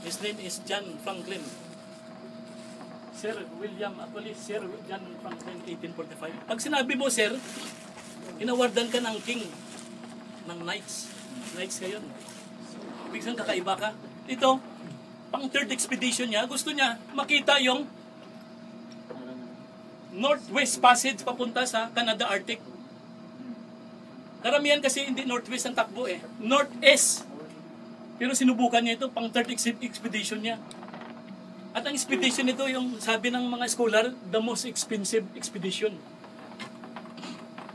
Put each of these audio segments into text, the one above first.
His name is John Franklin. Sir William, actually, Sir John Franklin, 1845. Pag sinabi mo, sir, inawardan ka ng king, ng knights. Knights kayo. Ibig sabihin, kakaiba ka. Ito, pang third expedition niya, gusto niya makita yung Northwest Passage papunta sa Canada Arctic. Karamihan kasi hindi Northwest ang takbo eh. Northeast. Pero sinubukan niya ito, pang third expedition niya. At ang expedition nito, yung sabi ng mga scholar, the most expensive expedition.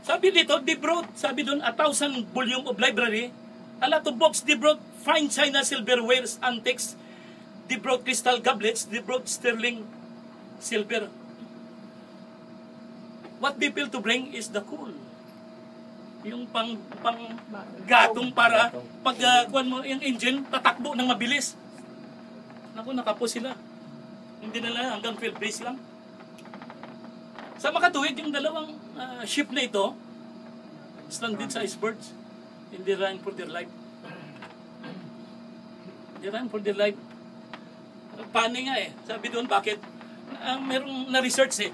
Sabi dito, they brought, sabi doon, 1,000 volume of library, a lot of books, they brought fine china, silverwares, antiques, they brought crystal goblets, they brought sterling silver. What they fail to bring is the coal. Yung pang gatong para pag kuwan mo yung engine, tatakbo ng mabilis. Naku, nakapos sila. Hindi nila hanggang field base lang. Sa makatuwid, yung dalawang ship na ito, stranded sa icebergs. Hindi run for their life. Hindi run for their life. Paano nga eh. Sabi doon, bakit? Merong na-research eh.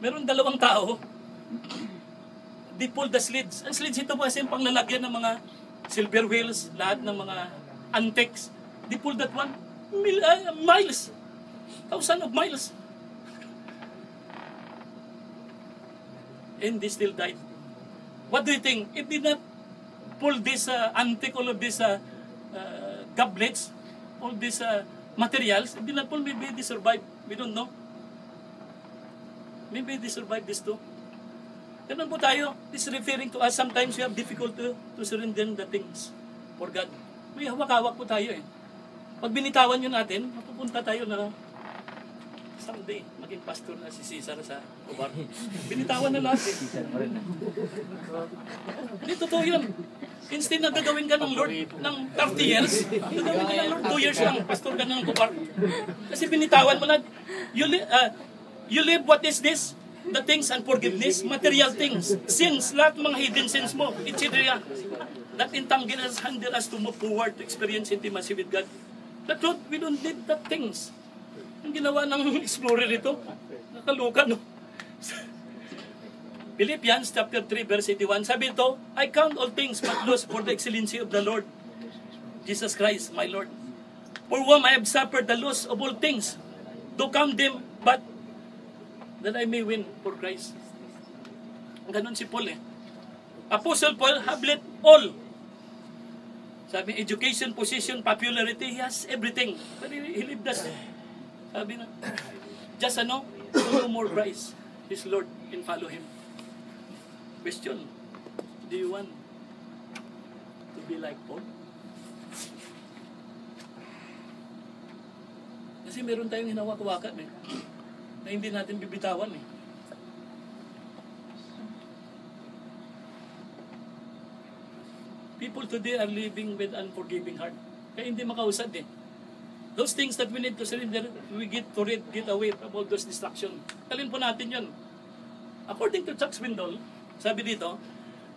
Meron dalawang tao, they pulled the slids. Ang slids ito kasi yung panglalagyan ng mga silver whales, lahat ng mga antiques. They pulled that one miles. 1,000 of miles. And they still died. What do you think? If they did not pull this antique, all of these goblets, all these materials, if they did not pull, maybe they survived. We don't know. Maybe they survived this too. Ganun po tayo. This is referring to us. Sometimes we have difficulty to surrender the things for God. May hawak-hawak po tayo eh. Pag binitawan yun natin, mapupunta tayo na someday, maging pastor na si Cesar sa Ubar. Binitawan na lahat eh. Hindi, totoo yun. Instead na gagawin ka ng Lord ng 30 years, gagawin ka ng Lord 2 years lang, pastor ka ng Ubar. Kasi binitawan mo na, you live what is this? The things unforgiveness, material things, sins, lahat mga hidden sins mo, etc. That entangle us, hinder us to move forward, to experience intimacy with God. The truth, we don't need that things. Ang ginawa ng explorer ito, nakaluka, no? Philippians chapter 3 verse 81, sabi ito, I count all things but loss for the excellency of the Lord, Jesus Christ, my Lord. For whom I have suffered the loss of all things, to count them, but that I may win for Christ. Ganon si Paul eh. Apostle Paul have let all. Sabi, education, position, popularity, he has everything. But he lived that. Sabi na, just to know more Christ, his Lord, and follow Him. Question, do you want to be like Paul? Kasi meron tayong hinawak-wakan eh, na hindi natin bibitawan eh. People today are living with unforgiving heart. Kaya hindi makausad eh. Those things that we need to surrender, we get away from all those distractions. Talin po natin yun. According to Chuck Swindoll, sabi dito,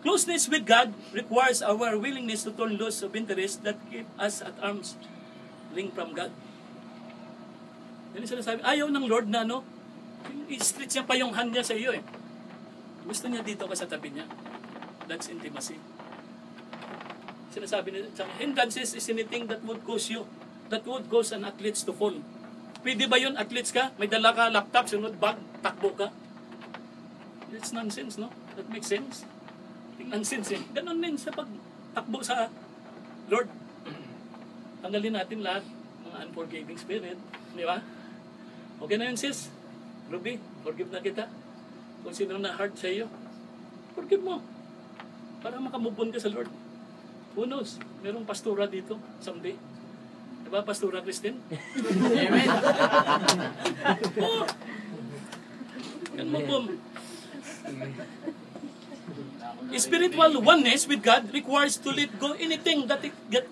closeness with God requires our willingness to turn loose of interest that keep us at arm's length from God. Yan yung sinasabi, ayaw ng Lord na i-stretch niya pa yung hand niya sa iyo eh. Gusto niya dito ka sa tabi niya. That's intimacy. Sinasabi niya, hindrances is anything that would cause an athletes to fall. Pwede ba yun, athletes ka? May dala ka laptop, sunod bag, takbo ka? It's nonsense, no? That makes sense? Nonsense eh. Ganon din sa pagtakbo sa Lord. Tanggalin natin lahat mga unforgiving spirit. Di ba? Okay na yun, sis? Ruby, forgive na kita. Kung sino na hard sa iyo, forgive mo. Para makamove on ka sa Lord. Who knows? Merong pastora dito someday. Diba, Pastora Christine? Amen. Oh. Kan mo po. Spiritual oneness with God requires to let go anything that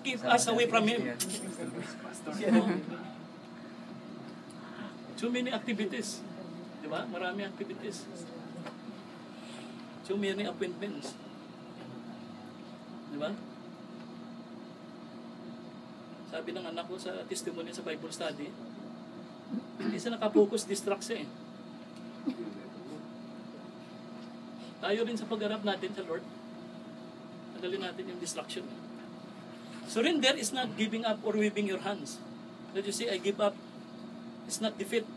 keeps us away from Him. Too many activities. Diba? Marami activities. Too many appointments. Diba? Sabi ng anak ko sa testimony sa Bible study, hindi siya nakapokus, distract siya eh. Tayo rin sa pagharap natin sa Lord, tanggalin natin yung distraction. Surrender is not giving up or waving your hands. That you say, I give up. It's not defeat.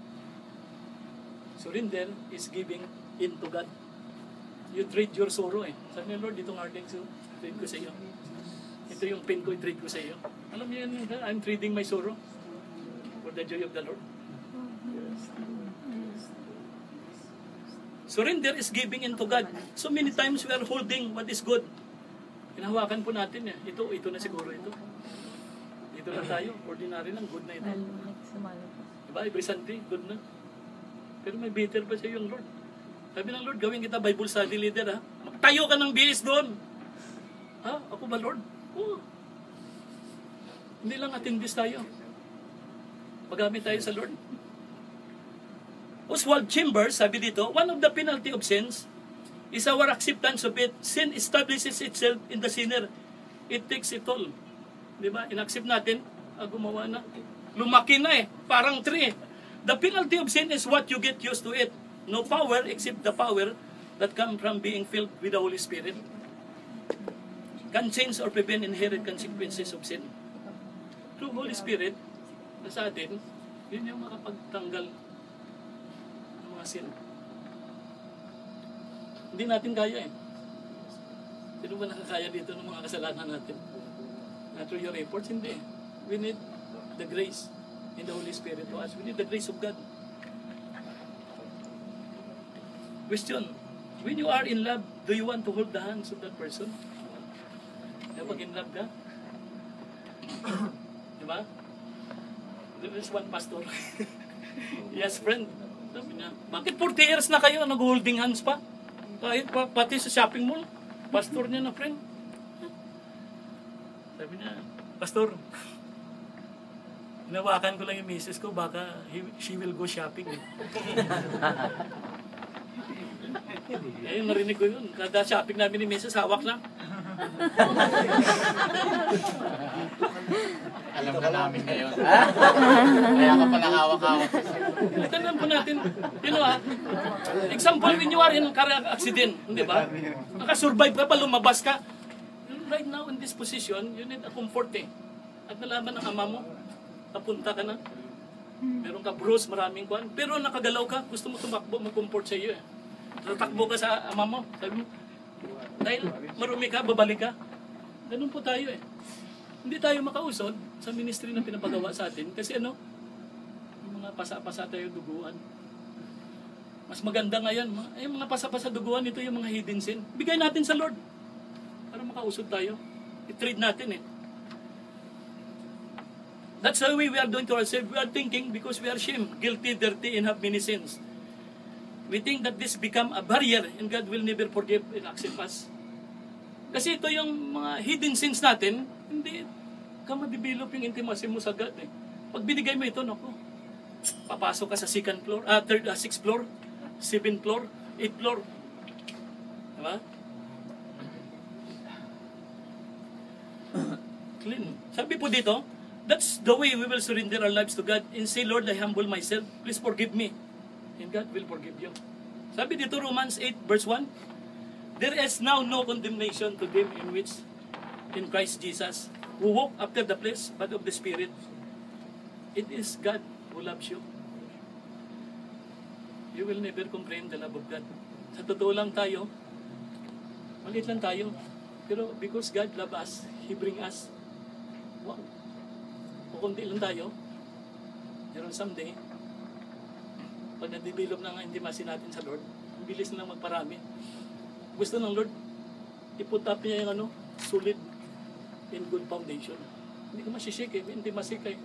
Surrender is giving in to God. You trade your sorrow eh. Sabi niya, Lord, itong heartache, so trade ko sa iyo. Ito yung pain ko, i-trade ko sa iyo. Alam niyo yan, I'm trading my sorrow for the joy of the Lord. Surrender is giving in to God. So many times we are holding what is good. Hinahawakan po natin eh. Ito na siguro ito. Dito na tayo. Ordinary lang, good na ito. Diba? Every Sunday, good na. Pero may bitter pa siya yung Lord. Sabi ng Lord, gawin kita Bible study leader ha. Magtayo ka ng bihis doon. Ha? Ako ba Lord? Oo. Hindi lang attendance tayo. Magamit tayo sa Lord. Oswald Chambers, sabi dito, one of the penalty of sins is our acceptance of it. Sin establishes itself in the sinner. It takes it all. Diba? In-accept natin, gumawa na. Lumaki na eh. Parang tree. The penalty of sin is what you get used to it. No power except the power that comes from being filled with the Holy Spirit. Can change or prevent inherent consequences of sin. Through Holy Spirit, na sa atin, yun yung makapagtanggal ng mga sin. Hindi natin kaya eh. Sino ba nakakaya dito ng mga kasalanan natin? Not through your efforts, hindi. We need the grace in the Holy Spirit to us. We need the grace of God. Question, when you are in love, do you want to hold the hands of that person? Pag in love ka? Diba? There is one pastor. Yes, friend. Sabi niya, bakit 40 years na kayo nag-holding hands pa? Kahit pati sa shopping mall, pastor niya na friend. Sabi niya, pastor, hinawakan ko lang yung misis ko, baka she will go shopping. Eh, narinig ko yun. Kada shopping namin ni misis, hawak lang. Alam na namin ngayon. Kaya ka pala hawak-hawak. Tandaan po natin, example, when you are in a car accident, hindi ba? Nakasurvive ka pa, lumabas ka. Right now, in this position, you need a comfort eh. At nalaman ng ama mo, napunta ka na. Meron ka bruise, maraming kuhan. Pero nakagalaw ka, gusto mo tumakbo, mag-comfort sa iyo eh. Tatakbo ka sa ama mo, sabi mo, dahil marumi ka, babalik ka. Ganun po tayo eh. Hindi tayo makausod sa ministry na pinapagawa sa atin kasi mga pasa-pasa tayo duguan. Mas maganda ngayon, mga pasa-pasa duguan, ito yung mga hidden sin. Bigay natin sa Lord para makausod tayo. I-trade natin eh. That's the way we are doing to ourselves. We are thinking because we are shame, guilty, dirty, and have many sins. We think that this become a barrier and God will never forgive and accept us. Kasi ito yung mga hidden sins natin, hindi ka ma-develop yung intimacy mo sa God eh. Pag binigay mo ito, naku, papasok ka sa 6th floor, 6th floor, 7th floor, 8th floor. Diba? Clean. Sabi po dito, that's the way we will surrender our lives to God and say, Lord, I humble myself. Please forgive me. And God will forgive you. Sabi dito, Romans 8 verse 1, there is now no condemnation to them in Christ Jesus, who walk after the flesh, but of the Spirit. It is God who loves you. You will never comprehend the love of God. Sa totoo lang tayo, maliit lang tayo, pero because God loves us, He bring us. Wow. O kundi lang tayo, meron someday, pag na-develop na nga intimacy natin sa Lord, ang bilis na lang magparami. Gusto ng Lord, i-put up niya yung solid and good foundation. Hindi ka masishake eh, intimacy kayo.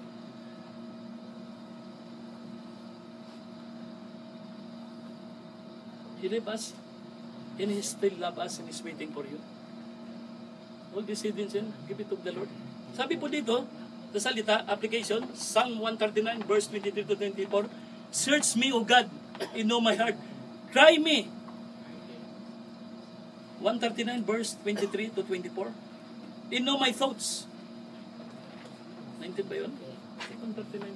He loves us, and He still loves us, and He's waiting for you. All these hidden sin, give it to the Lord. Sabi po dito, sa salita, application, Psalm 139, verse 23 to 24, search me, O God, and know my heart. Try me. 139, verse 23 to 24. And know my thoughts. 19 ba yun? 2:39.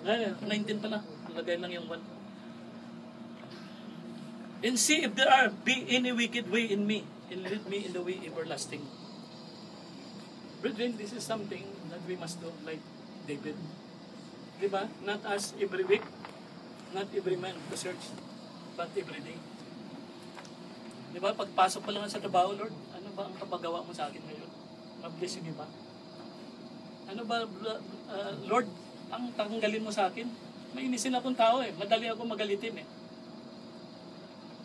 Ay, 19 pala. Lagay lang yung 1. And see if there be any wicked way in me, and lead me in the way everlasting. Brethren, this is something that we must do like David. Diba? Not as every week, not every man to search, but every day. Diba? Pagpasok pa lang sa trabaho, Lord, ano ba ang kapagawa mo sa akin ngayon? Ma-bless yung iba. Ano ba, Lord, ang tanggalin mo sa akin? Mainisin akong tao eh. Madali ako magalitin eh.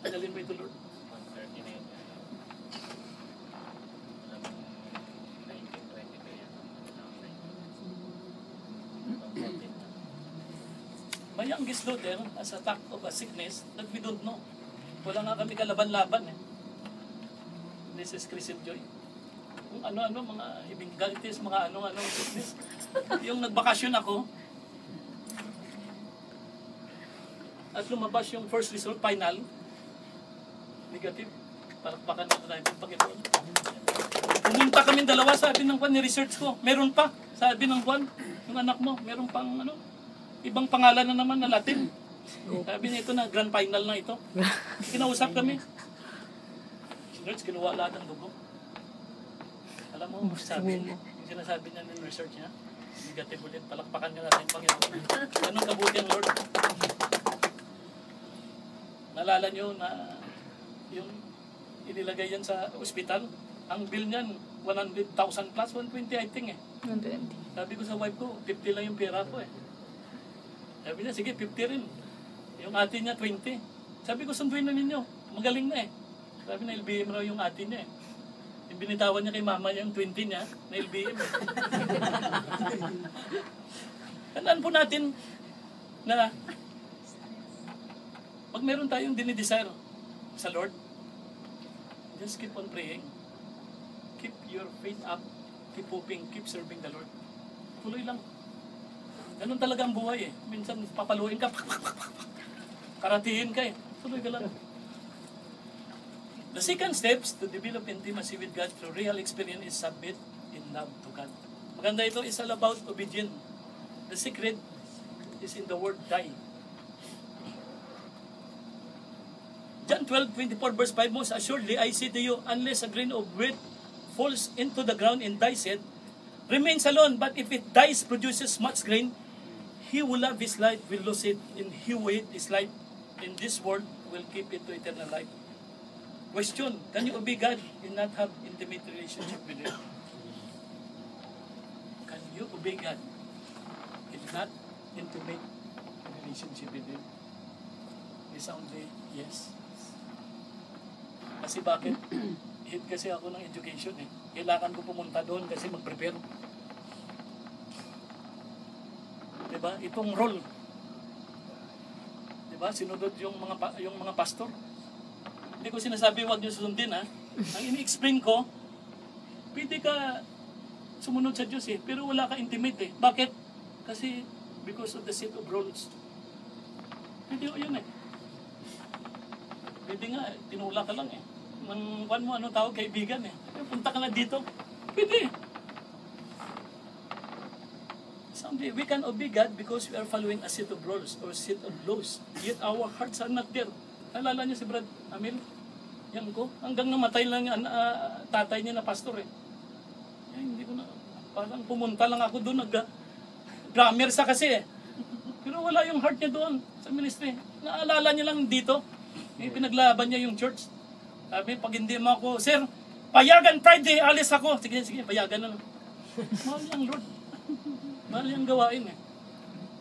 Madalin mo ito, Lord. 1:30 na yun. Alam mo, 19:22 yan. My youngest daughter has attack of a sickness that we don't know. Wala nga kami kalaban-laban eh. This is Crescent Joy. Kung ano-ano, mga ibingalitis, mga ano-ano sickness. Yung nagbakasyon ako, at lumabas yung first result, final, negative. Palakpakan natin tayo ng Panginoon. Pumunta kami dalawa, sabi ng kwan, ni-research ko. Meron pa, sabi ng kwan, yung anak mo, meron pang ano, ibang pangalan na naman na Latin. Sabi niya ito na, grand final na ito. Kinausap kami. Sinerge, kinuha lahat ng dugo. Alam mo, sabi, yung sinasabi niya ng research niya, negative ulit, palakpakan ka natin, Panginoon. Ganun kabuti ang Lord. Nalala niyo na yung inilagay yan sa ospital, ang bill niyan, 100,000 plus, 120 I think eh. 120. Sabi ko sa wife ko, 50 lang yung pera ko eh. Sabi niya, sige, 50 rin. Yung ate niya, 20. Sabi ko, sunduin na ninyo. Magaling na eh. Sabi na, LBM raw yung ate niya eh. Yung binitawan niya kay mama niya, yung 20 niya, na LBM eh. Tandaan po natin na pag meron tayong dinidesire sa Lord, just keep on praying. Keep your faith up. Keep hoping. Keep serving the Lord. Tuloy lang. Ganun talaga ang buhay eh. Minsan papaluin ka, karatihin ka eh. Tuloy ka lang. The second steps to develop intimacy with God through real experience is submit in love to God. Maganda ito, is all about obedience. The secret is in the word die. John 12:24 verse 5, most assuredly I say to you, unless a grain of wheat falls into the ground and dies it, remains alone, but if it dies, produces much grain, he who loves his life will lose it, and he who hates his life in this world will keep it to eternal life. Question, can you obey God and not have intimate relationship with Him? Can you obey God and not intimate relationship with Him? Resoundly, yes. Kasi bakit? Hit kasi ako ng education eh. Kailangan ko pumunta doon kasi mag-prepare. Diba? Itong role. Diba? Sinunod yung mga pastor. Hindi ko sinasabi huwag niyo susundin ha. Ang ini-explain ko, pwede ka sumunod sa Diyos eh, pero wala ka intimate eh. Bakit? Kasi because of the set of roles. Pwede ko yun eh. Pwede nga, tinula ka lang eh. Kuan mo, ano tawag, kaibigan eh. Punta ka na dito. Pwede. Someday, we can obey God because we are following a set of rules or set of laws. Yet our hearts are not there. Alala niyo si Brad Amil? Yan ko. Hanggang namatay lang yung tatay niya na pastor eh. Hindi ko na, parang pumunta lang ako doon. Drummer sa kasi eh. Pero wala yung heart niya doon sa ministry. Naalala niya lang dito. Pinaglaban niya yung church. Sabi, pag hindi mo ako, sir, payagan Friday, alis ako. Sige, payagan na lang. Mahal niyang Lord. Mahal niyang gawain eh.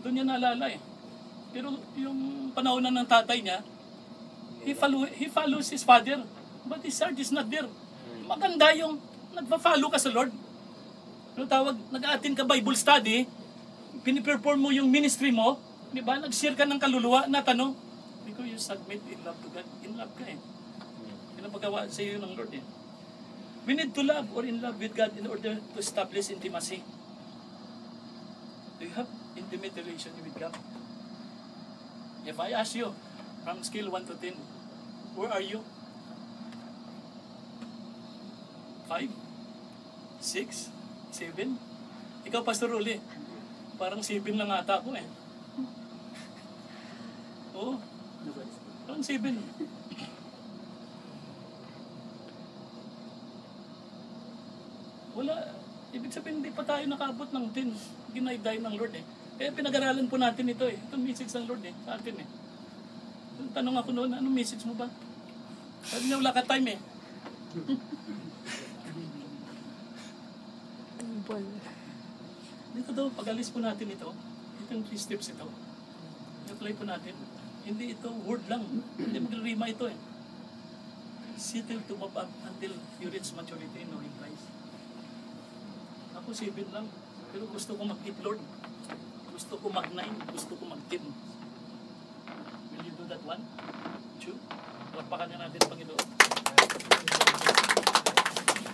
Doon niya naalala eh. Pero yung panahon na ng tatay niya, he follows his father. But his heart is not there. Maganda yung nagpa-follow ka sa Lord. Ano tawag, nag-attend ka Bible study, piniperform mo yung ministry mo, di ba? Nag-share ka ng kaluluwa na tanong, because you submit in love to God. In love ka eh. Pinapagawa sa iyo ng Lord eh. We need to love or in love with God in order to establish intimacy. Do you have intimate relationship with God? If I ask you, from scale 1 to 10, where are you? 5? 6? 7? Ikaw, Pastor Uli, parang 7 lang ata ako eh. Oo, parang 7. Wala, ibig sabihin hindi pa tayo nakaabot ng 10. Ginayday ng Lord eh. Kaya pinag-aralan po natin ito eh. Itong message ng Lord eh, sa atin eh. Tanong ako noon, anong message mo ba? Sabi niya, wala ka time eh. Dito daw, pag-alis po natin ito, itong 3 steps ito, i-apply po natin. Hindi ito word lang. Hindi magre-rima ito eh. Settle to move up until you reach maturity in knowing Christ. Ako 7 lang. Pero gusto ko mag-8 Lord. Gusto ko mag-9. Gusto ko mag-10. Will you do that 1? 2? Palakpakan na natin, Panginoon.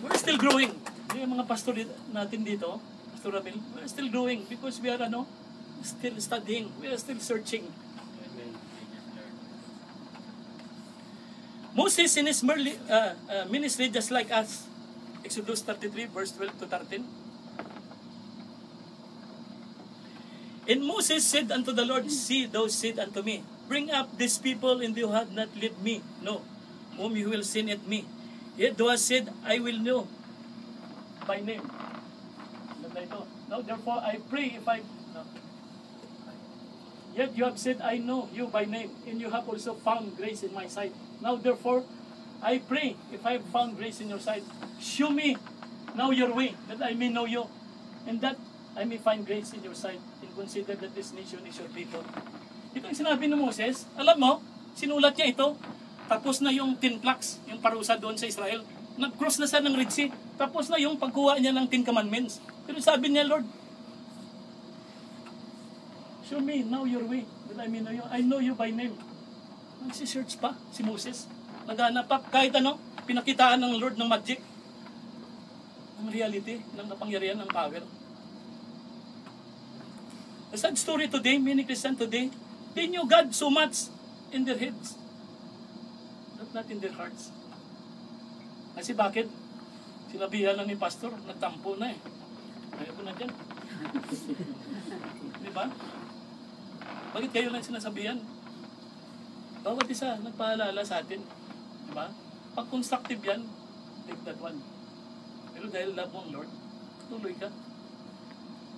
We're still growing. Yung mga pastor natin dito, Pastor Ramil, we're still growing because we are still studying. We are still searching. Moses in his ministry just like us. Exodus 33 verse 12 to 13. And Moses said unto the Lord, See, thou said unto me, Bring up these people, and thou hast not left me, no, whom you will send at me. Yet thou hast said, I will know by name. Now therefore I pray if I... No. Yet you have said, I know you by name, and you have also found grace in my sight. Now therefore I pray if I have found grace in your sight, show me now your way, that I may know you, and that I may find grace in your sight, and consider that this nation is your people. Ito yung sinabi ni Moses. Alam mo, sinulat niya ito. Tapos na yung 10 plagues, yung parusa doon sa Israel. Nag-cross na siya ng Red Sea. Tapos na yung pagkuha niya ng 10 commandments. Pero sabi niya, Lord, show me now your way, that I may know you. I know you by name. Nagsisearch pa si Moses. Naghanap pa. Kahit pinakitaan ng Lord ng magic. Ng reality, ng kapangyarihan, ng power. The sad story today, many Christians today, they knew God so much in their heads, but not in their hearts. Kasi bakit? Sinabihan lang ni pastor, nagtampo na eh. Ayaw ko na dyan. Di ba? Bakit kayo lang sinasabihan? Bawat isa, nagpaalala sa atin. Di ba? Pag constructive yan, take that one. Pero dahil love mo ang Lord, tuloy ka.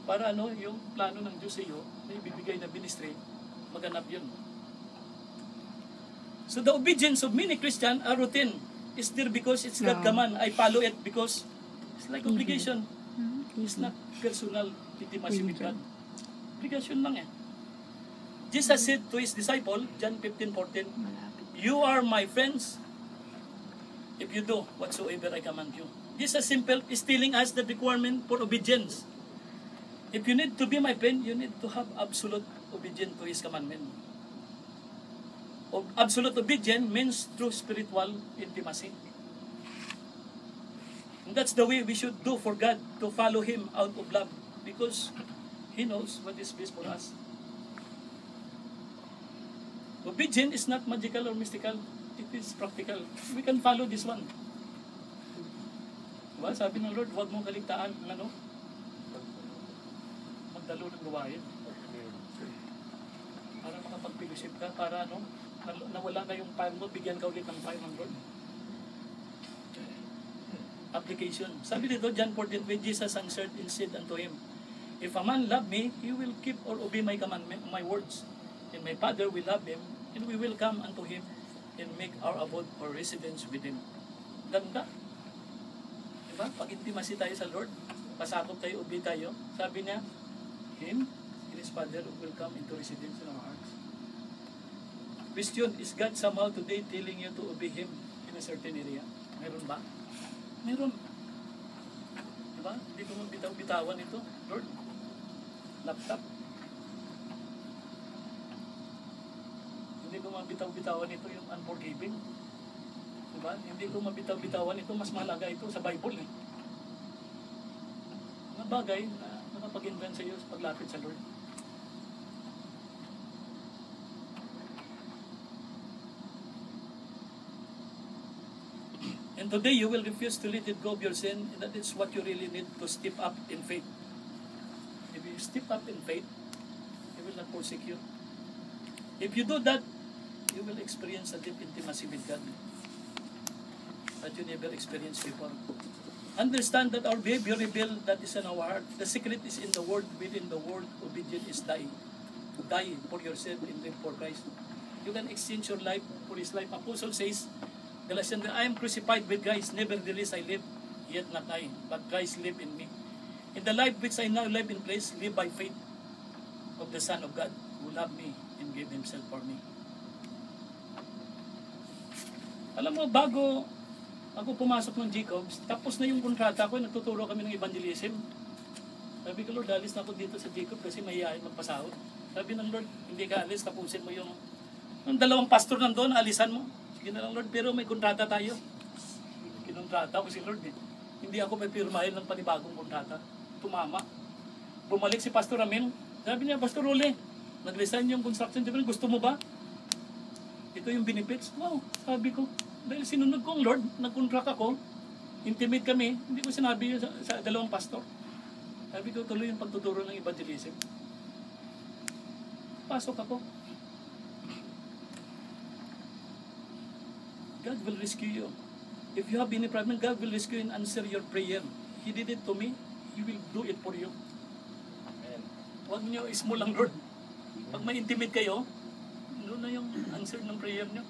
Para yung plano ng Diyos sa iyo, na ibibigay na ministry, maganap yun. So the obedience of many Christians are routine. It's there because it's God command. I follow it because it's like obligation. It's not personal intimacy with God. Obligation lang eh. Jesus said to His disciple, John 15:14, You are my friends if you do whatsoever I command you. Jesus simple is telling us the requirement for obedience. If you need to be my friend, you need to have absolute obedience to His commandment. Absolute obedience means true spiritual intimacy. And that's the way we should do for God, to follow Him out of love, because He knows what is best for us. Obedience is not magical or mystical. It is practical. We can follow this one. Diba? Sabi ng Lord, huwag mong kaligtaan ng magdalo ng gawain. Para makapag-fellowship ka, para nawala na yung fire mo, bigyan ka ulit ng fire ng Lord. Application. Sabi dito, John 14, when Jesus answered and said unto him, If a man love me, he will keep or obey my commandment, my words. And my Father will love him, and we will come unto him and make our abode or residence with him. Ganda. Diba? Pag intimacy tayo sa Lord, pasakop tayo, obey tayo, sabi niya, Him and His Father will come into residence in our hearts. Question, is God somehow today telling you to obey Him in a certain area? Meron ba? Meron. Diba? Hindi ko magbitaw-bitawan ito. Lord, laptop. Hindi ko mabitaw-bitawan ito yung unforgiving. Diba? Hindi ko mabitaw-bitawan ito. Mas mahalaga ito sa Bible eh. Mga bagay na nakapag-invent sa iyo sa paglapit sa Lord. And today you will refuse to let it go of your sin, and that is what you really need to step up in faith. you step up in faith, He will not forsake you. If you do that, you will experience a deep intimacy with God that you never experienced before. Understand that our behavior reveals that is in our heart. The secret is in the word. Within the word, obedience is die. Die for yourself and live for Christ. You can exchange your life for His life. Apostle says, Galatians, I am crucified with Christ. Nevertheless I live, yet not I, but Christ live in me. In the life which I now live in place, live by faith of the Son of God, who loved me and gave Himself for me. Alam mo, bago ako pumasok ng Jacobs, tapos na yung kontrata ko, nagtuturo kami ng evangelism. Sabi ko, Lord, alis na ako dito sa Jacob kasi mahihayin magpasahod. Sabi ng Lord, hindi ka alis, tapusin mo yung 2 pastor nandun, alisan mo. Sige na lang, Lord, pero may kontrata tayo. Kinontrata ko si Lord eh. Hindi ako may pirmahin ng panibagong kontrata. Tumama. Bumalik si Pastor Amin. Sabi niya, Pastor Role, nag-resign yung construction. Sabi niya, gusto mo ba? Ito yung benefits. Wow, sabi ko. Dahil sinunod ko ang Lord, nag-contract ako, intimate kami, hindi ko sinabi yun sa 2 pastor. Sabi ko, tuloy yung pagtuturo ng evangelism. Pasok ako. God will rescue you. If you have any problem, God will rescue and answer your prayer. He did it to me, He will do it for you. Amen. Huwag niyo small ang Lord. Pag may intimate kayo, doon na yung answer ng prayer niyo.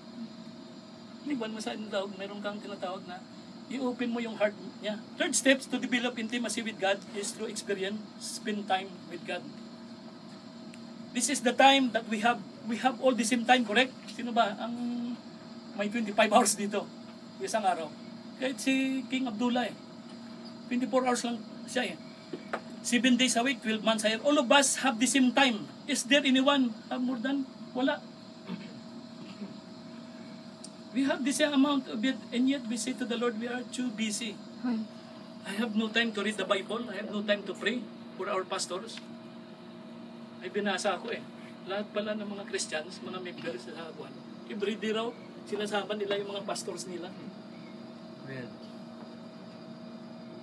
Tignan mo sa tawag, meron kang tinatawag na i-open mo yung heart niya. Third steps to develop intimacy with God is through experience, spend time with God. This is the time that we have all the same time, correct? Sino ba ang may 25 hours dito? Isang araw. Kahit si King Abdullah 24 hours lang siya 7 days a week, 12 months a year. All of us have the same time. Is there anyone have more than? Wala. We have the same amount of it, and yet we say to the Lord, we are too busy. I have no time to read the Bible. I have no time to pray for our pastors. Ay binasa ako lahat pala ng mga Christians, mga members sa buwan, every day raw, sinasama nila yung mga pastors nila. Amen.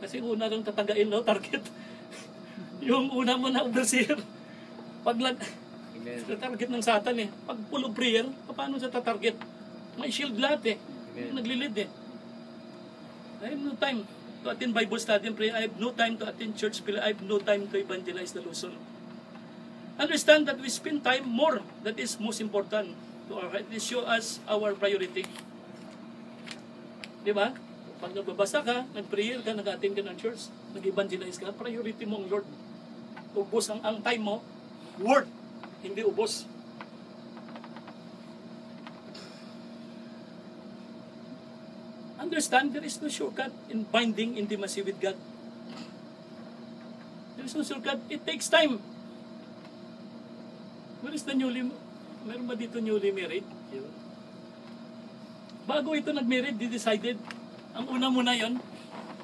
Kasi una lang tatagain, no, target. Yung una mo na overseer. Pag target ng Satan Pag full of prayer, paano sa tatarget? May shield lahat naglilid I have no time to attend Bible study and pray. I have no time to attend church prayer. I have no time to evangelize the Luzon. Understand that we spend time more. That is most important to our heart. It show us our priority. Di ba? Pag nagbabasa ka, nag-prayer ka, nag-attend ka ng church, nag-evangelize ka, priority mo ang Lord. Ubos ang time mo, word, hindi ubos. Understand, there is no shortcut in binding intimacy with God. There is no shortcut. It takes time. Where is the meron ba dito newly married? Bago ito nag-married, they decided, ang una muna yon,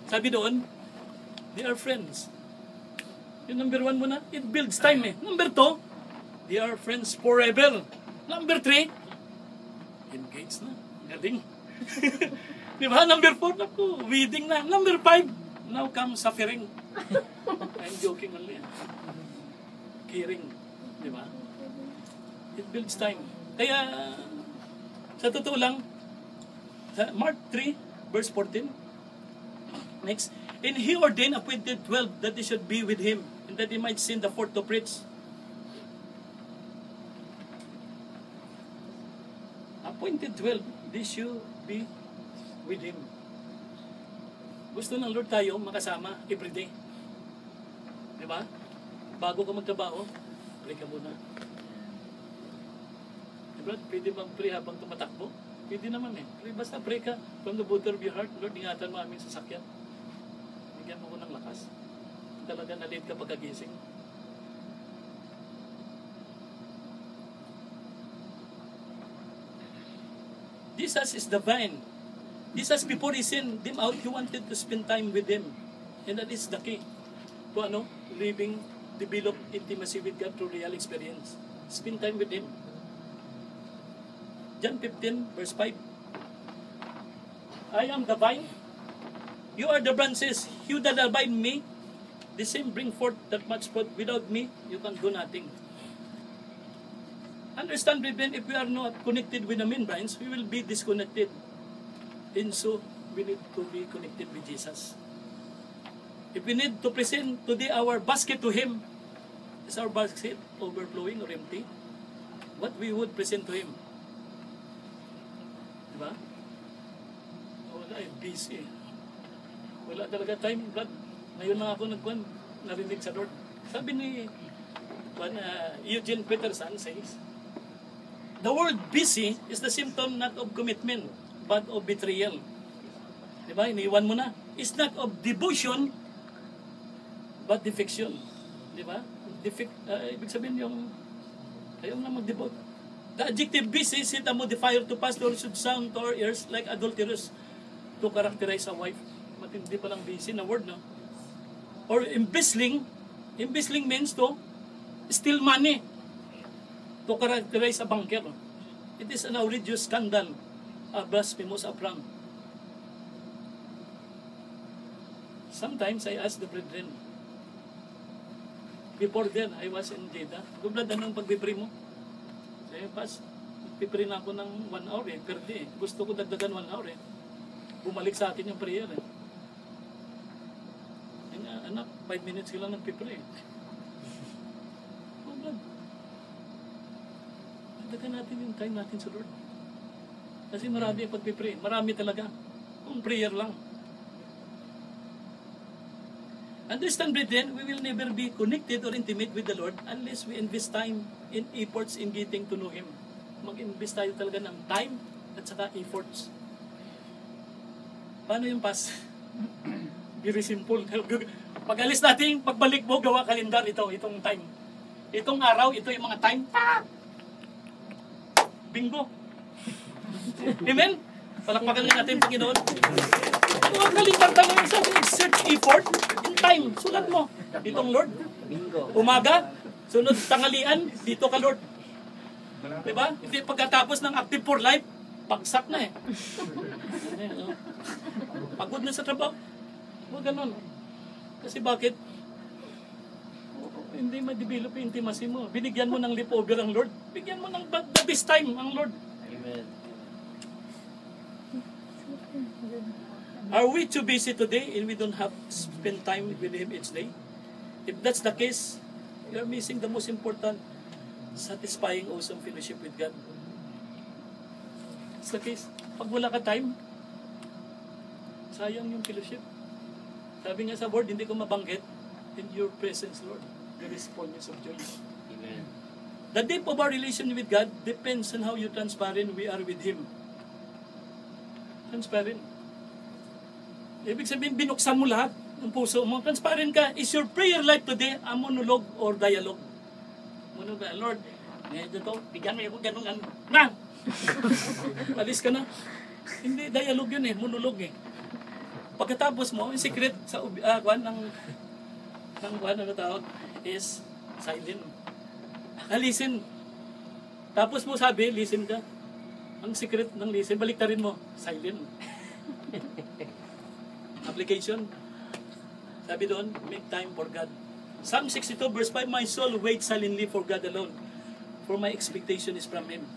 sabi doon, they are friends. Yung number 1 muna, it builds time Number 2, they are friends forever. Number 3, engaged na. Galing. Di ba? Number 4, naku, wedding na. Number 5, now comes suffering. I'm joking only. Caring. Di ba? It builds time. Kaya, sa totoo lang, sa Mark 3, verse 14, next, and He ordained appointed 12 that they should be with Him, and that He might send the fourth to preach. Appointed 12, they should be with Him. Gusto ng Lord tayo makasama everyday. Di ba? Bago ka magtrabaho, pray ka muna. Diba? Pwede bang pray habang tumatakbo? Pwede naman Pray, basta pray ka from the bottom of your heart. Lord, ingatan mo aming sasakyan. Bigyan mo ko ng lakas. Talaga na-late ka pagkagising. Jesus is the vine. Jesus, before He sent them out, He wanted to spend time with them. And that is the key to living, develop intimacy with God through real experience. Spend time with Him. John 15, verse 5. I am the vine. You are the branches. You that abide in me, the same bring forth that much fruit. Without me, you can do nothing. Understand, brethren, if we are not connected with the main branch, we will be disconnected. And so, we need to be connected with Jesus. If we need to present today our basket to Him, is our basket overflowing or empty? What we would present to Him? Diba? Wala, busy. Wala talaga time, Brad. Ngayon lang ako narinig sa Lord. Sabi ni Eugene Peterson says, the word busy is the symptom not of commitment, but of betrayal. Diba? Iniwan mo na. It's not of devotion, but defection. Diba? Ibig sabihin yung ayaw na mag-devote. The adjective busy is a modifier to pastor should sound to our ears like adulterous to characterize a wife. Matindi pa lang busy na word, no? Or embezzling. Embezzling means to steal money. To characterize a banker. It is an outrageous scandal, a blasphemous affront. Sometimes I ask the brethren, before then, I was in Jeddah. Gumblad, anong pagpipray mo? Sabi, Pas, pipray na ako ng 1 hour per day. Gusto ko dagdagan 1 hour Bumalik sa akin yung prayer Anak, 5 minutes ka lang nagpipray. Gumblad. Dagdagan natin yung time natin sa Lord. Kasi marami yung pagpipray. Marami talaga. Kung prayer lang. Understand, brethren, we will never be connected or intimate with the Lord unless we invest time in efforts in getting to know Him. Mag-invest tayo talaga ng time at saka efforts. Paano yung Pas? Very simple. Pag-alis natin, pagbalik mo, gawa kalendar itong time. Itong araw, ito yung mga time. Bingo. Amen? Palakpakan na natin, Panginoon. Huwag kalimutan mo yung search effort in time. Sulat mo. Ditong Lord. Umaga, sunod tanghalian, dito ka Lord. Diba? Hindi pagkatapos ng active for life, bagsak na Pagod na sa trabaho. Huwag ganun. Kasi bakit? Hindi ma-develop yung intimacy mo. Binigyan mo ng lipover ang Lord. Bigyan mo ng the best time ang Lord. Amen. Are we too busy today and we don't have to spend time with Him each day? If that's the case, you're missing the most important, satisfying, awesome fellowship with God. It's the case. Pag wala ka time, sayang yung fellowship. Sabi nga sa word, hindi ko mabanggit, in your presence, Lord, there is fullness of joy. Amen. The depth of our relation with God depends on how you transparent we are with Him. Transparent. Ibig sabihin, binuksan mo lahat ng puso mo. Transparent ka. Is your prayer life today a monologue or dialogue? Monologue. Lord, ito, bigyan mo ako ganun. Na! Alis ka na. Hindi, dialogue yun monologue Pagkatapos mo, yung secret sa kwan ng kwan na tawag is silent. Listen. Tapos mo sabi, listen ka. Ang secret ng listen, baliktarin mo, silent. Application. Sabi doon, make time for God. Psalm 62 verse 5, my soul waits silently for God alone, for my expectation is from Him.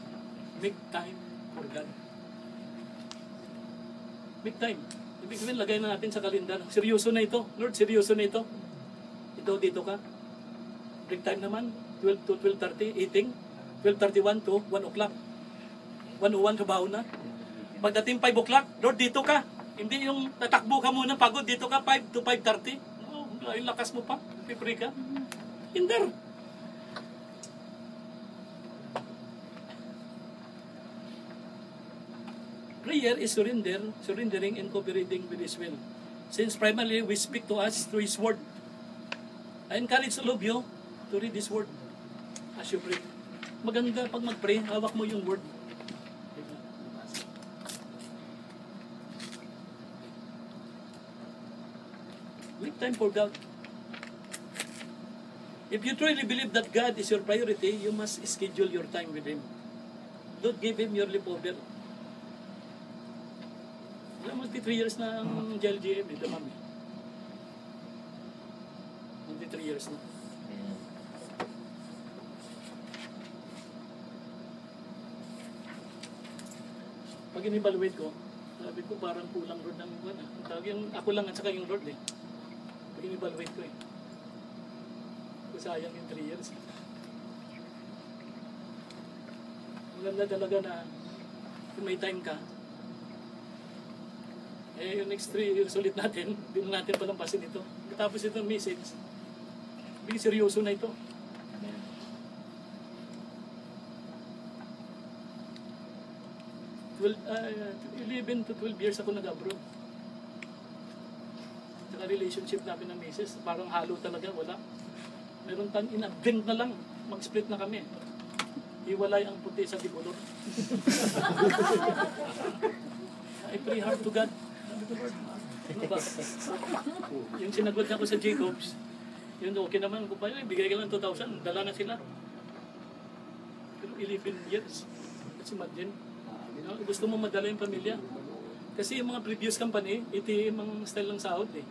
Make time for God. Make time. Ibig sabihin, lagay na natin sa kalendar. Seryoso na ito. Lord, seryoso na ito. Ito, dito ka. Break time naman. 12 to 12:30, eating. 12:31 to 1 o'clock. 1:01 trabaho na. Pagdating 5 o'clock, Lord, dito ka. Hindi yung tatakbo ka muna, pagod, dito ka 5 to 5:30. Oh, yung lakas mo pa, pipre ka. Hinder. Prayer is surrendering and cooperating with His will. Since primarily we speak to us through His word. I encourage all of you to read His word as you pray. Maganda pag mag-pray, hawak mo yung word. Make time for God. If you truly believe that God is your priority, you must schedule your time with Him. Don't give Him your leftover. Magti 3 years na ang JLGM dito, mami. 3 years na. Pag in-evaluate ko, sabi ko parang kulang Lord ng yung ako lang at saka yung Lord eh. Pag in-evaluate ko eh. Sayang yung 3 years. Maganda talaga na kung may time ka, eh yung next 3 years ulit natin, hindi na natin palampasin ito. Tapos itong message, biging seryoso na ito. 11 to 12 years ako nag-abroad. Saka relationship namin ng misis, parang halo talaga, wala. Meron tang in-blink na lang, mag-split na kami. Iwalay ang puti sa tibulor. I pray hard to God. Ano ba? Yung sinagot ako sa Jacobs, yun okay naman ko pa yun, bigay ka lang 2,000, dala na sila. Pero 11 years. Kasi imagine, gusto mo madala yung pamilya. Kasi yung mga previous company, ATM ang style ng sahod eh.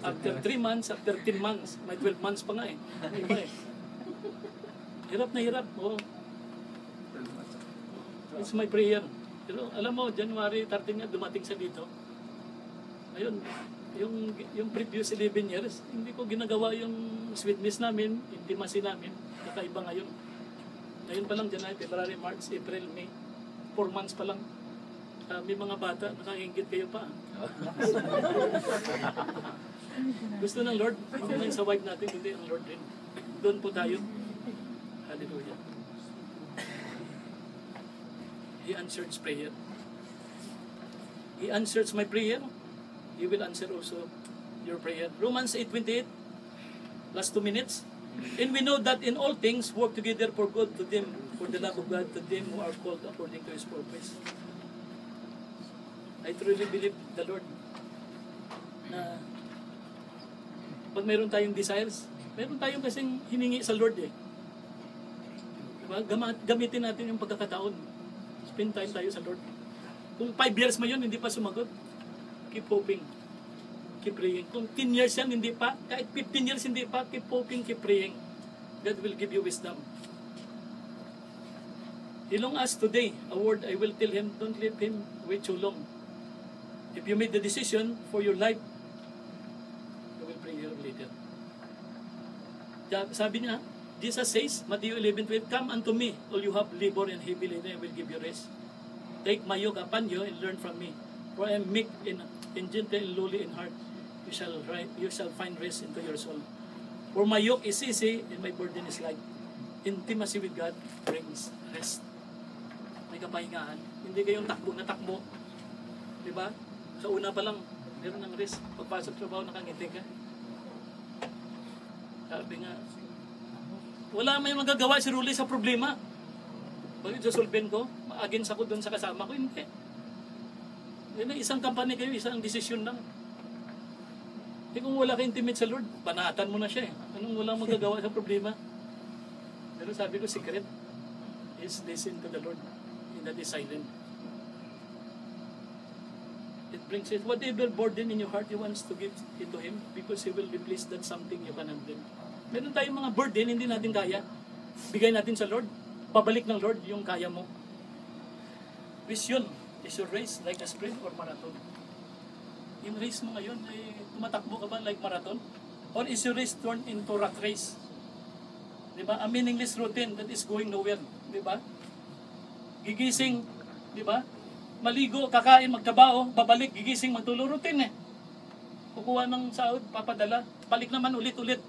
After 3 months, after 10 months, may 12 months pa nga eh. Iba eh. Hirap na hirap. Oh. It's my prayer. Pero alam mo, January 13 nga dumating sa dito. Ayun, yung previous 11 years, hindi ko ginagawa yung sweetness namin, intimacy namin. Kakaiba ngayon. Ngayon pa lang, January, February, March, April, May. 4 months pa lang. May mga bata, nakakaingit kayo pa. Gusto ng Lord, hindi lang sa wife natin, hindi ang Lord din. Doon po tayo. Hallelujah. He answers prayer. He answers my prayer. He will answer also your prayer. Romans 8:28, last 2 minutes. And we know that in all things work together for good to them, for the love of God, to them who are called according to His purpose. I truly believe the Lord na pag mayroon tayong desires, mayroon tayong kasing hiningi sa Lord eh. Diba? Gamitin natin yung pagkakataon. Spend time tayo sa Lord. Kung 5 years mo yun, hindi pa sumagot, keep hoping. Keep praying. Kung 10 years yan, hindi pa. Kahit 15 years, hindi pa. Keep hoping, keep praying. God will give you wisdom. He long asked today, a word I will tell him, don't leave him wait too long. If you made the decision for your life, you will pray here later. Sabi niya, Jesus says, Matthew 11:12, come unto me, all you have labor and heavy laden, I will give you rest. Take my yoke upon you and learn from me. For I am meek and gentle and lowly in heart. You shall find rest into your soul. For my yoke is easy and my burden is light. Intimacy with God brings rest. May kapahingahan. Hindi kayong takbo na takbo. Diba? Sa una pa lang, meron ng rest. Pagpasok sa trabaho, nakangiti ka. Sabi nga, wala may magagawa si Ruly sa problema. Bakit sasolven ko? Against ako doon sa kasama ko? Hindi. Isang company kayo, isang desisyon lang. Eh kung wala ka intimate sa Lord, banatan mo na siya eh. Anong walang magagawa sa problema? Pero sabi ko, secret is listen to the Lord. And that is silent. It brings it. Whatever burden in your heart He wants to give it to Him because He will replace that something you can handle. Meron tayong mga burden, hindi natin kaya. Bigay natin sa Lord. Pabalik ng Lord yung kaya mo. Vision. Is your race like a sprint or marathon? Yung race mo ngayon, ay tumatakbo ka ba like marathon? Or is your race turned into rat race? Diba? A meaningless routine that is going nowhere. Diba? Gigising, diba? Maligo, kakain, magtrabaho, babalik, gigising, magtulog, routine eh. Kukuha ng sahod, papadala, balik naman ulit-ulit.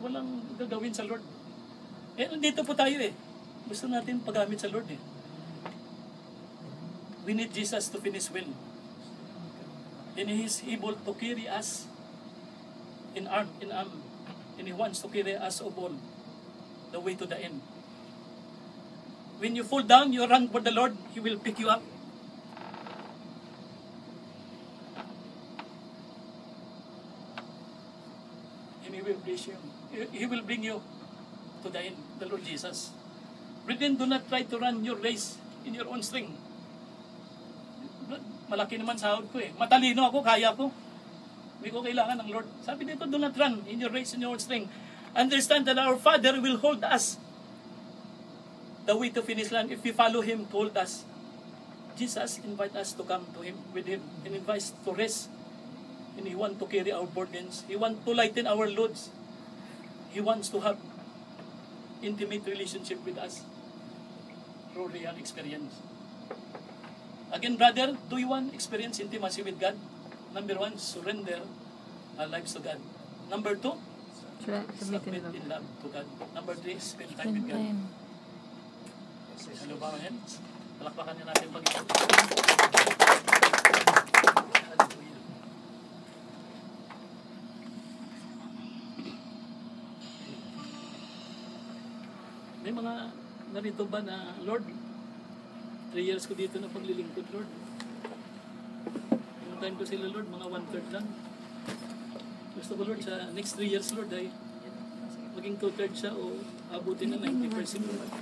Walang gagawin sa Lord. Eh, dito po tayo eh. Gusto natin paggamit sa Lord eh. We need Jesus to finish well. And He is able to carry us in arm. And He wants to carry us all the way to the end. When you fall down, you run for the Lord, He will pick you up. And He will bless you. He will bring you to the end, the Lord Jesus. Brethren, do not try to run your race in your own strength. Malaki naman sahod ko eh. Matalino ako, kaya ko. Hindi ko kailangan ng Lord. Sabi dito, do not run in your race in your own strength. Understand that our Father will hold us the way to finish line if we follow Him to hold us. Jesus invite us to come to Him, with Him, and invites to rest. And He wants to carry our burdens. He wants to lighten our loads. He wants to have intimate relationship with us through real experience. Again, brother, do you want experience intimacy with God? Number 1, surrender our lives to God. Number 2, submit in love to God. Number 3, spend time with God. Hello ba, hands? Palakpakan niya natin Panginoon. Hallelujah. May mga narito ba na, Lord, 3 years ko dito na paglilingkod, Lord. Yung time ko sila, Lord, mga 1/3 lang. Gusto ko, Lord, sa next 3 years, Lord, ay maging 2/3 siya o abutin na 90%, Lord.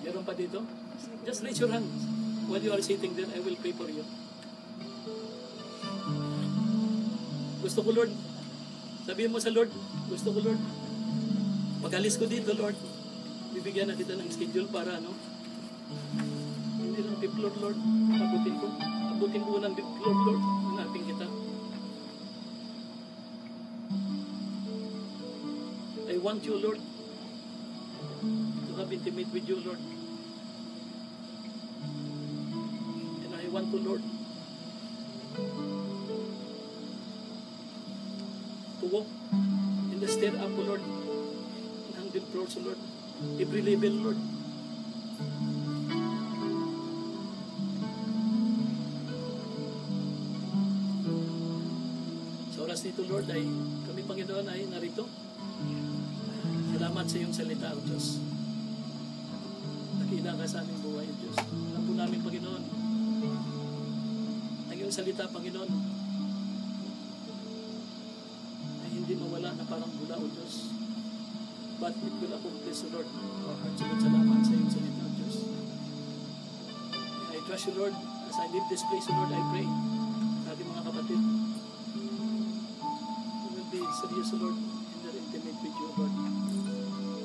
Meron pa dito? Just raise your hands. While you are sitting there, I will pray for you. Gusto ko, Lord, sabihin mo sa Lord, gusto ko, Lord, pag-alis ko dito, Lord, bibigyan na kita ng schedule para, hindi lang fifth floor, Lord, abutin ko ng fifth floor, Lord, hanapin kita. I want you, Lord, to have intimate with you, Lord. And I want to, Lord, to walk in the stair up, Lord, 100 floors, Lord, every level, Lord. Sa oras nito, Lord, ay kami, Panginoon, ay narito. Salamat sa iyong salita, O Diyos. Nakila ka sa aming buhay, O Diyos. Alam po namin, Panginoon, ang iyong salita, Panginoon, ay hindi mawala na parang bula, O Diyos. But it will accomplish, O Lord, our hearts. Salamat sa iyong salita, O Diyos. I trust you, Lord, as I leave this place, O Lord, I pray sa ating mga kapatid. We will be serious, O Lord, in their intimate with you, O Lord.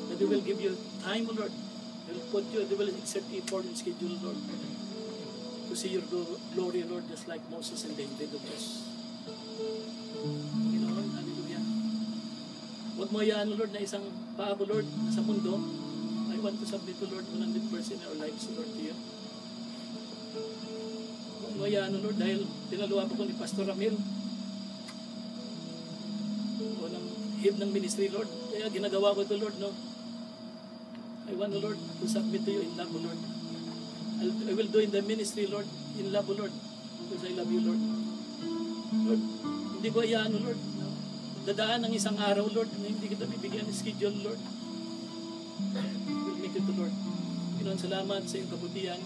That they will give you time, O Lord. They will exert effort and schedule, Lord, to see your glory, Lord, just like Moses and David, O Diyos. Panginoon, hallelujah. Huwag mo hayaan, Lord, na isang paa ko, Lord, sa mundo. I want to submit to Lord 100% our lives, Lord, to you. Huwag mo hayaan, Lord, dahil tinaluwa ko ni Pastor Ramil o ng head ng ministry, Lord. Kaya ginagawa ko ito, Lord, no? I want, Lord, to submit to you in love, Lord. I will do in the ministry, Lord, in love, Lord, because I love you, Lord. Lord, hindi ko hayaan, Lord, no? Dadaan ng isang araw, Lord, na hindi kita bibigyan ng schedule, Lord. We'll make it to Lord. Panginoon, salamat sa iyong kabutihan.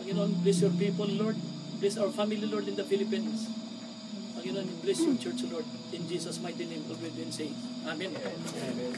Panginoon, bless your people, Lord. Bless our family, Lord, in the Philippines. Panginoon, bless your church, Lord. In Jesus' mighty name, Lord, we say, Amen. Amen.